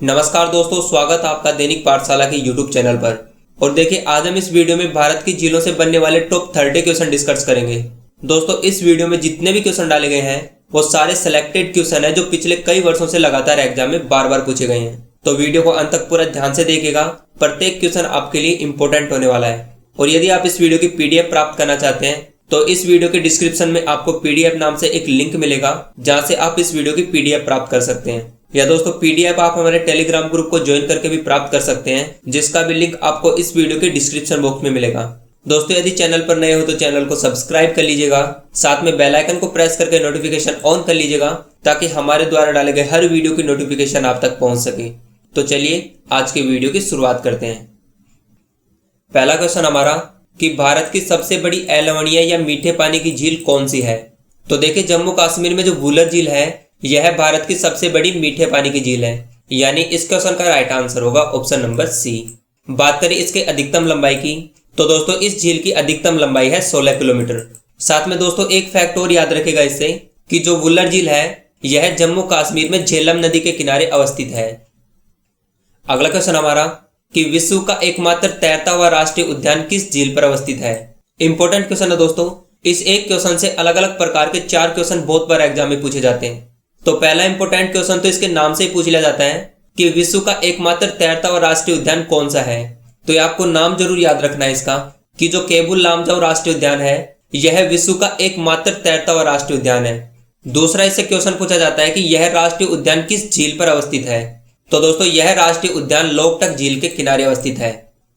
नमस्कार दोस्तों, स्वागत है आपका दैनिक पाठशाला के YouTube चैनल पर। और देखिए, आज हम इस वीडियो में भारत की झीलों से बनने वाले टॉप 30 क्वेश्चन डिस्कस करेंगे। दोस्तों, इस वीडियो में जितने भी क्वेश्चन डाले गए हैं वो सारे सिलेक्टेड क्वेश्चन है जो पिछले कई वर्षों से लगातार एग्जाम में बार बार पूछे गए हैं। तो वीडियो को अंत तक पूरा ध्यान से देखिएगा, प्रत्येक क्वेश्चन आपके लिए इंपॉर्टेंट होने वाला है। और यदि आप इस वीडियो की PDF प्राप्त करना चाहते हैं तो इस वीडियो के डिस्क्रिप्शन में आपको PDF नाम से एक लिंक मिलेगा, जहां से आप इस वीडियो की PDF प्राप्त कर सकते हैं। या दोस्तों, PDF आप हमारे टेलीग्राम ग्रुप को ज्वाइन करके भी प्राप्त कर सकते हैं, जिसका भी लिंक आपको इस वीडियो के डिस्क्रिप्शन बॉक्स में मिलेगा। दोस्तों, यदि चैनल पर नए हो तो चैनल को सब्सक्राइब कर लीजिएगा, साथ में बेल आइकन को प्रेस करके नोटिफिकेशन ऑन कर लीजिएगा, ताकि हमारे द्वारा डाले गए हर वीडियो की नोटिफिकेशन आप तक पहुंच सके। तो चलिए आज की वीडियो की शुरुआत करते हैं। पहला क्वेश्चन हमारा कि भारत की सबसे बड़ी अलवणीय या मीठे पानी की झील कौन सी है। तो देखिए, जम्मू कश्मीर में जो वुलर झील है यह भारत की सबसे बड़ी मीठे पानी की झील है, यानी इस क्वेश्चन का राइट आंसर होगा ऑप्शन नंबर सी। बात करें इसके अधिकतम लंबाई की तो दोस्तों इस झील की अधिकतम लंबाई है 16 किलोमीटर। साथ में दोस्तों एक फैक्ट और याद रखेगा इससे कि जो वुलर झील है यह जम्मू कश्मीर में झेलम नदी के किनारे अवस्थित है। अगला क्वेश्चन हमारा कि विश्व का एकमात्र तैरता हुआ राष्ट्रीय उद्यान किस झील पर अवस्थित है। इंपॉर्टेंट क्वेश्चन है दोस्तों। इस एक क्वेश्चन से अलग अलग प्रकार के 4 क्वेश्चन बहुत बार एग्जाम में पूछे जाते हैं। तो पहला इंपॉर्टेंट क्वेश्चन तो इसके नाम से ही पूछ लिया जाता है कि विश्व का एकमात्र तैरता हुआ राष्ट्रीय उद्यान कौन सा है। तो ये आपको नाम जरूर याद रखना है इसका कि जो केबुल लामजाओ राष्ट्रीय उद्यान है यह विश्व का एकमात्र तैरता हुआ राष्ट्रीय उद्यान है। दूसरा इससे क्वेश्चन पूछा जाता है कि यह राष्ट्रीय उद्यान किस झील पर अवस्थित है। तो दोस्तों यह राष्ट्रीय उद्यान लोकटक झील के किनारे अवस्थित है।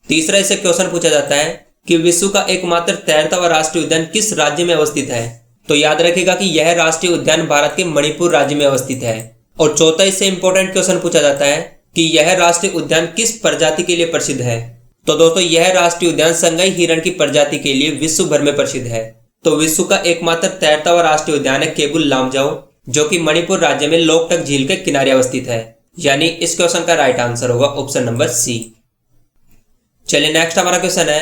तीसरा इससे क्वेश्चन पूछा जाता है कि विश्व का एकमात्र तैरता हुआ राष्ट्रीय उद्यान किस राज्य में अवस्थित है। तो याद रखेगा कि यह राष्ट्रीय उद्यान भारत के मणिपुर राज्य में अवस्थित है। और चौथा इससे इंपॉर्टेंट क्वेश्चन पूछा जाता है कि यह राष्ट्रीय उद्यान किस प्रजाति के लिए प्रसिद्ध है। तो दोस्तों यह राष्ट्रीय उद्यान संगई हिरण की प्रजाति के लिए विश्व भर में प्रसिद्ध है। तो विश्व का एकमात्र तैरता हुआ राष्ट्रीय उद्यान है केबुल लामजाओ, जो कि मणिपुर राज्य में लोकटक झील के किनारे अवस्थित है। यानी इस क्वेश्चन का राइट आंसर होगा ऑप्शन नंबर सी। चलिए नेक्स्ट हमारा क्वेश्चन है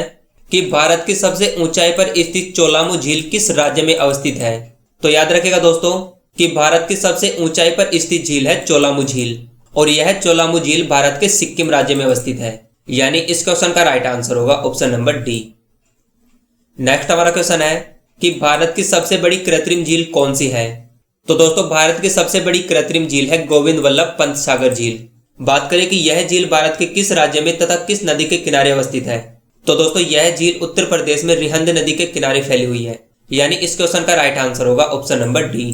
कि भारत की सबसे ऊंचाई पर स्थित चोलामू झील किस राज्य में अवस्थित है। तो याद रखेगा दोस्तों कि भारत की सबसे ऊंचाई पर स्थित झील है चोलामू झील, और यह चोलामू झील भारत के सिक्किम राज्य में अवस्थित है। यानी इस क्वेश्चन का राइट आंसर होगा ऑप्शन नंबर डी। नेक्स्ट हमारा क्वेश्चन है कि भारत की सबसे बड़ी कृत्रिम झील कौन सी है। तो दोस्तों भारत की सबसे बड़ी कृत्रिम झील है गोविंद वल्लभ पंत सागर झील। बात करें कि यह झील भारत के किस राज्य में तथा किस नदी के किनारे अवस्थित है। तो दोस्तों यह झील उत्तर प्रदेश में रिहंद नदी के किनारे फैली हुई है। यानी इस क्वेश्चन का राइट आंसर होगा ऑप्शन नंबर डी।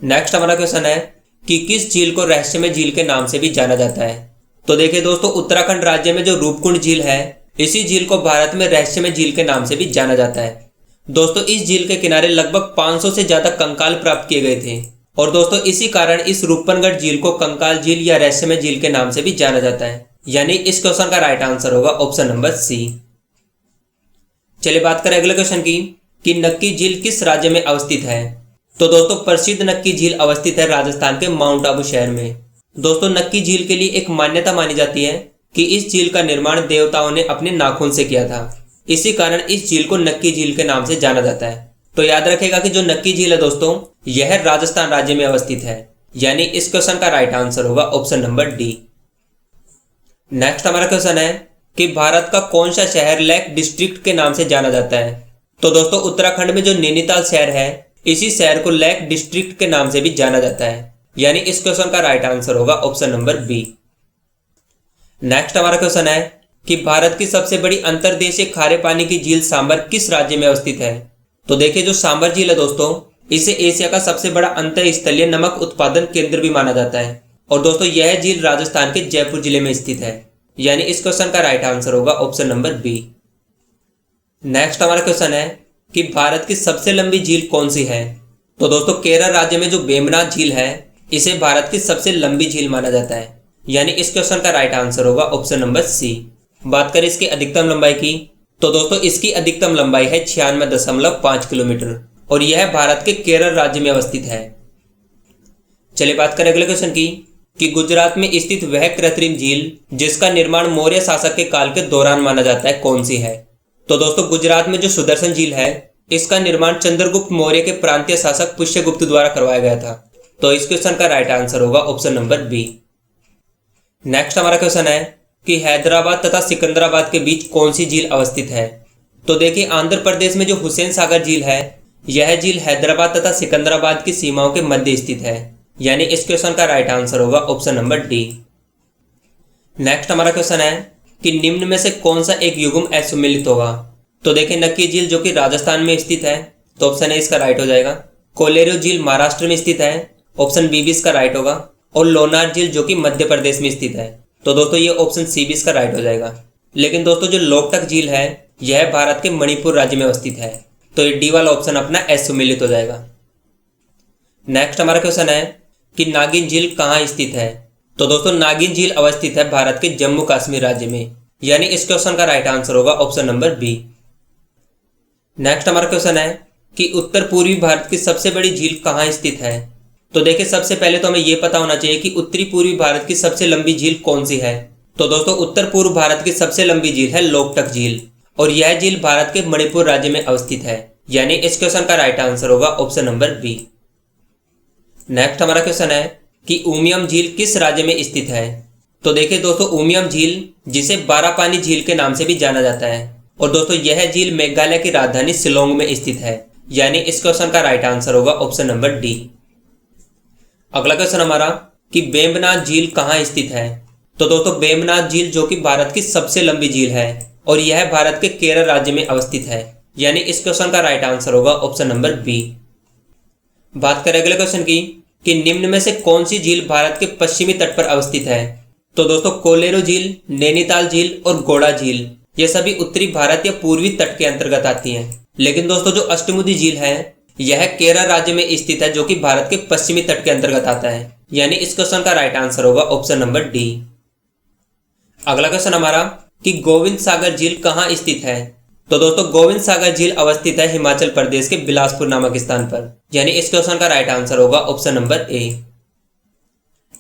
नेक्स्ट हमारा क्वेश्चन है कि किस झील को रहस्यमय झील के नाम से भी जाना जाता है। तो देखिए दोस्तों, उत्तराखंड राज्य में जो रूपकुंड झील है इसी झील को भारत में रहस्यमय झील के नाम से भी जाना जाता है। दोस्तों इस झील के किनारे लगभग 500 से ज्यादा कंकाल प्राप्त किए गए थे। और दोस्तों इसी कारण इस रूपनगढ़ झील को कंकाल झील या रहस्यमय झील के नाम से भी जाना जाता है। यानी इस क्वेश्चन का राइट आंसर होगा ऑप्शन नंबर सी। चलिए बात करें अगले क्वेश्चन की कि नक्की झील किस राज्य में अवस्थित है। तो दोस्तों प्रसिद्ध नक्की झील अवस्थित है राजस्थान के माउंट आबू शहर में। दोस्तों नक्की झील के लिए एक मान्यता मानी जाती है कि इस झील का निर्माण देवताओं ने अपने नाखून से किया था। इसी कारण इस झील को नक्की झील के नाम से जाना जाता है। तो याद रखेगा कि जो नक्की झील है दोस्तों यह राजस्थान राज्य में अवस्थित है। यानी इस क्वेश्चन का राइट आंसर होगा ऑप्शन नंबर डी। नेक्स्ट हमारा क्वेश्चन है कि भारत का कौन सा शहर लेक डिस्ट्रिक्ट के नाम से जाना जाता है। तो दोस्तों उत्तराखंड में जो नैनीताल शहर है इसी शहर को लेक डिस्ट्रिक्ट के नाम से भी जाना जाता है। यानी इस क्वेश्चन का राइट आंसर होगा ऑप्शन नंबर बी। नेक्स्ट हमारा क्वेश्चन है कि भारत की सबसे बड़ी अंतर्देशीय खारे पानी की झील सांबर किस राज्य में अवस्थित है। तो देखिए जो सांबर झील है दोस्तों इसे एशिया का सबसे बड़ा अंतरस्थलीय नमक उत्पादन केंद्र भी माना जाता है। और दोस्तों यह झील राजस्थान के जयपुर जिले में स्थित है। यानी इस क्वेश्चन का राइट आंसर होगा ऑप्शन नंबर बी। नेक्स्ट हमारा क्वेश्चन है कि भारत की सबसे लंबी झील कौन सी है। तो दोस्तों केरल राज्य में जो वेम्बनाड झील है इसे भारत की सबसे लंबी झील माना जाता है। यानी इस क्वेश्चन का राइट आंसर होगा ऑप्शन नंबर सी। बात करें इसकी अधिकतम लंबाई की तो दोस्तों इसकी अधिकतम लंबाई है 96.5 किलोमीटर, और यह भारत के केरल राज्य में अवस्थित है। चलिए बात करें अगले क्वेश्चन की कि गुजरात में स्थित वह कृत्रिम झील जिसका निर्माण मौर्य शासक के काल के दौरान माना जाता है कौन सी है। तो दोस्तों गुजरात में जो सुदर्शन झील है इसका निर्माण चंद्रगुप्त मौर्य के प्रांतीय शासक पुष्यगुप्त द्वारा करवाया गया था। तो इस क्वेश्चन का राइट आंसर होगा ऑप्शन नंबर बी। नेक्स्ट हमारा क्वेश्चन है कि हैदराबाद तथा सिकंदराबाद के बीच कौन सी झील अवस्थित है। तो देखिए आंध्र प्रदेश में जो हुसैन सागर झील है, यह झील हैदराबाद तथा सिकंदराबाद की सीमाओं के मध्य स्थित है, यानी इस क्वेश्चन का राइट आंसर होगा ऑप्शन नंबर डी। नेक्स्ट हमारा क्वेश्चन है कि निम्न में से कौन सा एक युग्म असुमेलित होगा। तो देखिए नक्की झील जो कि राजस्थान में स्थित है, तो ऑप्शन ए इसका राइट हो जाएगा। कोलेरू झील महाराष्ट्र में स्थित है, ऑप्शन बी भी इसका राइट होगा। और लोनार झील जो कि मध्य प्रदेश में स्थित है, तो दोस्तों ये ऑप्शन सी भी इसका राइट हो जाएगा। लेकिन दोस्तों जो लोकटक झील है, यह भारत के मणिपुर राज्य में अवस्थित है, तो ये डी वाला ऑप्शन अपना असुमेलित हो जाएगा। नेक्स्ट हमारा क्वेश्चन है कि नागिन झील कहाँ स्थित है। तो दोस्तों नागिन झील अवस्थित है भारत के जम्मू कश्मीर राज्य में, यानी इस क्वेश्चन का राइट आंसर होगा ऑप्शन नंबर बी। नेक्स्ट हमारा क्वेश्चन है कि उत्तर पूर्वी भारत की सबसे बड़ी झील कहाँ स्थित है। तो देखिए सबसे पहले तो हमें यह पता होना चाहिए कि उत्तरी पूर्वी भारत की सबसे लंबी झील कौन सी है। तो दोस्तों उत्तर पूर्व भारत की सबसे लंबी झील है लोकटक झील, और यह झील भारत के मणिपुर राज्य में अवस्थित है, यानी इस क्वेश्चन का राइट आंसर होगा ऑप्शन नंबर बी। नेक्स्ट हमारा क्वेश्चन है कि उमियम झील किस राज्य में स्थित है। तो देखिए दोस्तों उमियम झील जिसे बारापानी झील के नाम से भी जाना जाता है, और दोस्तों यह झील मेघालय की राजधानी शिलोंग में स्थित है, यानी इस क्वेश्चन का राइट आंसर होगा ऑप्शन नंबर डी। अगला क्वेश्चन हमारा कि बेम्बनाथ झील कहाँ स्थित है। तो दोस्तों बेम्बनाथ झील जो कि भारत की सबसे लंबी झील है, और यह भारत के केरल राज्य में अवस्थित है, यानी इस क्वेश्चन का राइट आंसर होगा ऑप्शन नंबर बी। बात करें अगले क्वेश्चन की कि निम्न में से कौन सी झील भारत के पश्चिमी तट पर अवस्थित है। तो दोस्तों कोलेरू झील, नैनीताल झील और गोड़ा झील ये सभी उत्तरी भारत या पूर्वी तट के अंतर्गत आती हैं। लेकिन दोस्तों जो अष्टमुदी झील है, यह केरल राज्य में स्थित है, जो कि भारत के पश्चिमी तट के अंतर्गत आता है, यानी इस क्वेश्चन का राइट आंसर होगा ऑप्शन नंबर डी। अगला क्वेश्चन हमारा कि गोविंद सागर झील कहाँ स्थित है। तो दोस्तों गोविंद सागर झील अवस्थित है हिमाचल प्रदेश के बिलासपुर नामक स्थान पर, यानी इस क्वेश्चन का राइट आंसर होगा ऑप्शन नंबर ए।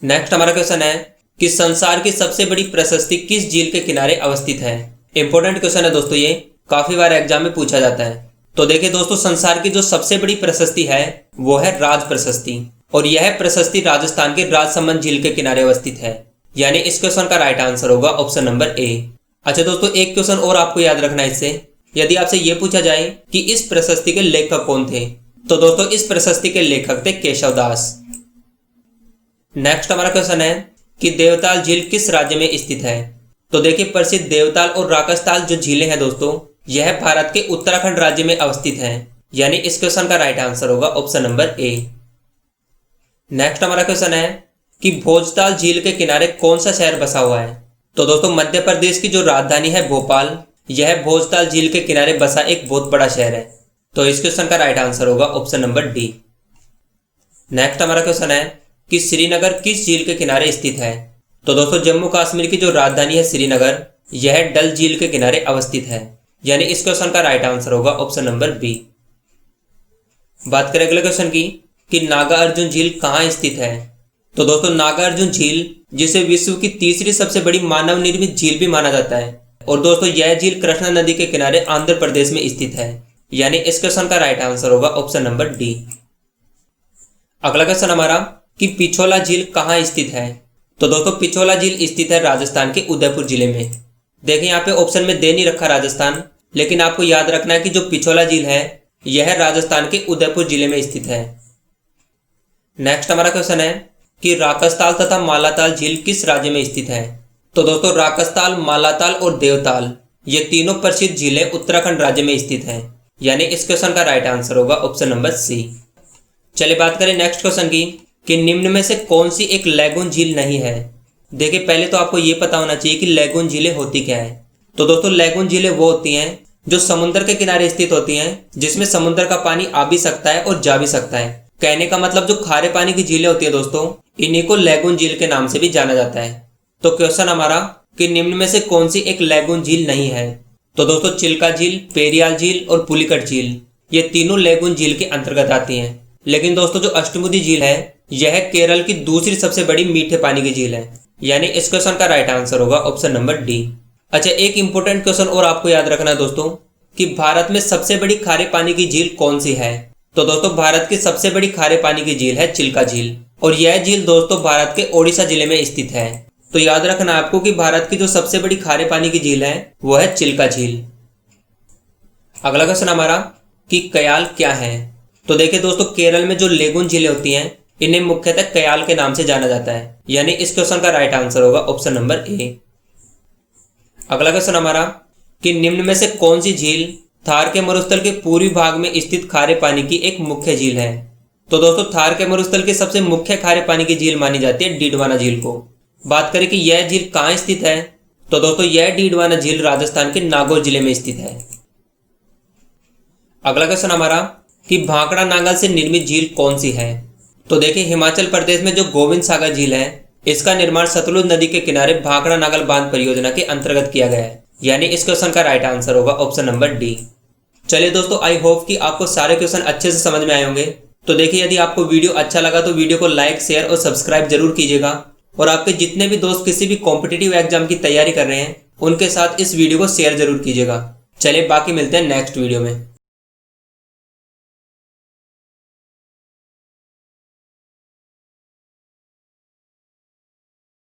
नेक्स्ट हमारा क्वेश्चन है कि संसार की सबसे बड़ी प्रशस्ति किस झील के किनारे अवस्थित है। इंपॉर्टेंट क्वेश्चन है दोस्तों, ये काफी बार एग्जाम में पूछा जाता है। तो देखिए दोस्तों संसार की जो सबसे बड़ी प्रशस्ति है वो है राज प्रशस्ति, और यह प्रशस्ति राजस्थान के राजसमंद झील के किनारे अवस्थित है, यानी इस क्वेश्चन का राइट आंसर होगा ऑप्शन नंबर ए। अच्छा दोस्तों एक क्वेश्चन और आपको याद रखना है इससे, यदि आपसे यह पूछा जाए कि इस प्रशस्ति के लेखक कौन थे, तो दोस्तों इस प्रशस्ति के लेखक थे केशव दास। नेक्स्ट हमारा क्वेश्चन है कि देवताल झील किस राज्य में स्थित है। तो देखिए प्रसिद्ध देवताल और राकसताल जो झीलें हैं दोस्तों, यह भारत के उत्तराखंड राज्य में अवस्थित है, यानी इस क्वेश्चन का राइट आंसर होगा ऑप्शन नंबर ए। नेक्स्ट हमारा क्वेश्चन है कि भोजताल झील के किनारे कौन सा शहर बसा हुआ है। तो दोस्तों मध्य प्रदेश की जो राजधानी है भोपाल, यह भोजताल झील के किनारे बसा एक बहुत बड़ा शहर है, तो इस क्वेश्चन का राइट आंसर होगा ऑप्शन नंबर डी। नेक्स्ट हमारा क्वेश्चन है कि श्रीनगर किस झील के किनारे स्थित है। तो दोस्तों जम्मू कश्मीर की जो राजधानी है श्रीनगर, यह डल झील के किनारे अवस्थित है, यानी इस क्वेश्चन का राइट आंसर होगा ऑप्शन नंबर बी। बात करें अगले क्वेश्चन की कि नागार्जुन झील कहाँ स्थित है। तो दोस्तों नागार्जुन झील जिसे विश्व की तीसरी सबसे बड़ी मानव निर्मित झील भी माना जाता है, और दोस्तों यह झील कृष्णा नदी के किनारे आंध्र प्रदेश में स्थित है, यानी इस क्वेश्चन का राइट आंसर होगा ऑप्शन नंबर डी। अगला क्वेश्चन हमारा कि पिछोला झील कहाँ स्थित है। तो दोस्तों पिछोला झील स्थित है राजस्थान के उदयपुर जिले में। देखिए यहाँ पे ऑप्शन में दे नहीं रखा राजस्थान, लेकिन आपको याद रखना है कि जो पिछोला झील है यह राजस्थान के उदयपुर जिले में स्थित है। नेक्स्ट हमारा क्वेश्चन है कि राकसताल तथा मालाताल झील किस राज्य में स्थित है। तो दोस्तों राकसताल, मालाताल और देवताल ये तीनों प्रसिद्ध झीलें उत्तराखंड राज्य में स्थित हैं, यानी इस क्वेश्चन का राइट आंसर होगा ऑप्शन नंबर सी। चलिए बात करें नेक्स्ट क्वेश्चन की कि निम्न में से कौन सी एक लैगून झील नहीं है। देखिए पहले तो आपको ये पता होना चाहिए कि लैगून झीलें होती क्या है। तो दोस्तों लैगून झीलें वो होती हैं जो समुद्र के किनारे स्थित होती हैं, जिसमें समुद्र का पानी आ भी सकता है और जा भी सकता है। कहने का मतलब जो खारे पानी की झीलें होती है दोस्तों, इन्हीं को लैगून झील के नाम से भी जाना जाता है। तो क्वेश्चन हमारा कि निम्न में से कौन सी एक लैगून झील नहीं है। तो दोस्तों चिल्का झील, पेरियाल झील और पुलिकट झील ये तीनों लैगून झील के अंतर्गत आती हैं। लेकिन दोस्तों जो अष्टमुदी झील है यह केरल की दूसरी सबसे बड़ी मीठे पानी की झील है, यानी इस क्वेश्चन का राइट आंसर होगा ऑप्शन नंबर डी। अच्छा एक इंपॉर्टेंट क्वेश्चन और आपको याद रखना है दोस्तों कि भारत में सबसे बड़ी खारे पानी की झील कौन सी है। तो दोस्तों भारत की सबसे बड़ी खारे पानी की झील है चिल्का झील, और यह झील दोस्तों भारत के ओडिशा जिले में स्थित है, तो याद रखना आपको कि भारत की जो सबसे बड़ी खारे पानी की झील है वो है चिल्का झील। अगला क्वेश्चन हमारा कि कयाल क्या है। तो देखिए दोस्तों, केरल में जो लेगून झीलें होती हैं इन्हें मुख्यतः कयाल के नाम से जाना जाता है, यानी इस क्वेश्चन का राइट आंसर होगा ऑप्शन नंबर ए। अगला क्वेश्चन हमारा कि निम्न में से कौन सी झील थार के मरुस्थल के पूर्वी भाग में स्थित खारे पानी की एक मुख्य झील है। तो दोस्तों, थार के मरुस्थल की सबसे मुख्य खारे पानी की झील मानी जाती है डीडवाना झील को। बात करें कि यह झील कहाँ स्थित है, तो दोस्तों यह डीडवाना झील राजस्थान के नागौर जिले में स्थित है। अगला क्वेश्चन हमारा कि भाखड़ा नांगल से निर्मित झील कौन सी है। तो देखिए, हिमाचल प्रदेश में जो गोविंद सागर झील है इसका निर्माण सतलुज नदी के किनारे भाखड़ा नांगल बांध परियोजना के अंतर्गत किया गया है, यानी इस क्वेश्चन का राइट आंसर होगा ऑप्शन नंबर डी। चलिए दोस्तों, आई होप कि आपको सारे क्वेश्चन अच्छे से समझ में आए होंगे। तो देखिए, यदि आपको वीडियो अच्छा लगा तो वीडियो को लाइक, शेयर और सब्सक्राइब जरूर कीजिएगा, और आपके जितने भी दोस्त किसी भी कॉम्पिटिटिव एग्जाम की तैयारी कर रहे हैं उनके साथ इस वीडियो को शेयर जरूर कीजिएगा। चलिए, बाकी मिलते हैं नेक्स्ट वीडियो में।